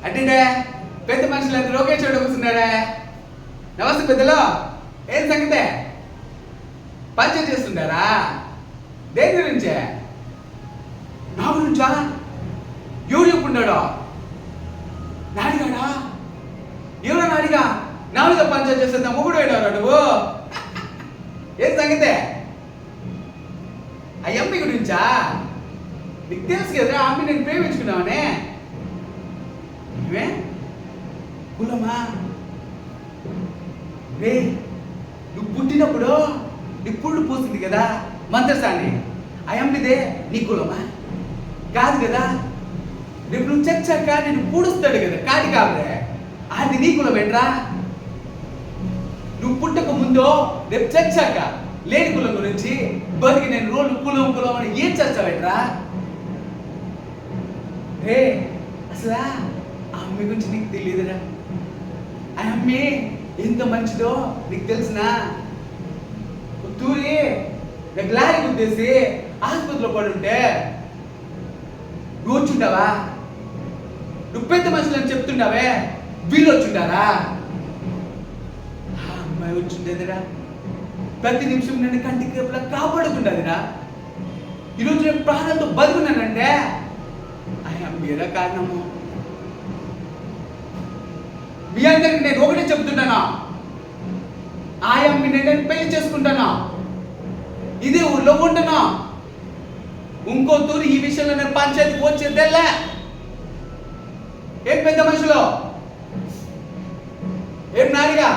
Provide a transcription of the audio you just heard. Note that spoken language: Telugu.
అంటే పెద్ద మనుషులందరూ ఒకే చోట కూర్చున్నారా? నమస్తే పెద్దలో, ఏం సంగతే? పంచాయతీ చేస్తుంటారా? దేని గురించే? నా గురించా? ఎవరు చెప్పుకున్నాడో? నాడిగాడా? ఎవరో నాడిగా నా మీద పంచాయతీ చేస్తుందా? మొగుడు అయినారా నువ్వు? ఏం సంగతే? ఆ ఎంపీ గురించా? నీకు తెలుసు కదా, ఆమె నేను ప్రేమించుకున్నావనే. నువ్వే కులమా? రే, నువ్వు పుట్టినప్పుడు నీకు పుళ్ళు పూసింది కదా మంత్రసాన్ని, ఆ ఎంపీదే నీ కులమా? కాదు కదా. రేపు నువ్వు చచ్చాక నేను పూడుస్తాడు కదా కాడి కాబరే, అది నీ కులం ఏంట్రా? నువ్వు పుట్టక ముందో రేపు చచ్చాక లేని కులం గురించి బతికి నేను రోజు కులం కులం అని ఏం చచ్చావేట్రా? రే, అసలు ఆ అమ్మ గురించి నీకు తెలియదురా. ఆ అమ్మే ఎంత మంచిదో నీకు తెలిసినా? తూరి నాకు లారీ గుద్దేసి ఆసుపత్రిలో పడుంటే నువ్వు వచ్చుంటావా? నువ్వు పెద్ద మనుషులని చెప్తుంటావే, వీళ్ళు వచ్చుంటారా? ఆ అమ్మాయి వచ్చిండేదిరా, ప్రతి నిమిషం నన్ను కంటికి రేపులా కాపాడుకుంటాదిరా. ఈరోజు నేను ప్రాణంతో బతుకున్నానంటే ఆయన మీరా కారణము. మీ అందరికి నేను ఒకటే చెప్తున్నాను, ఆయమ్మి నేను పెళ్లి చేసుకుంటాను, ఇదే ఊర్లో ఉంటాను. ఇంకో తూరు ఈ విషయంలో నేను పంచాయతీకి వచ్చేదేలే. ఏం పెద్ద మనుషులు, ఏం నాడిగా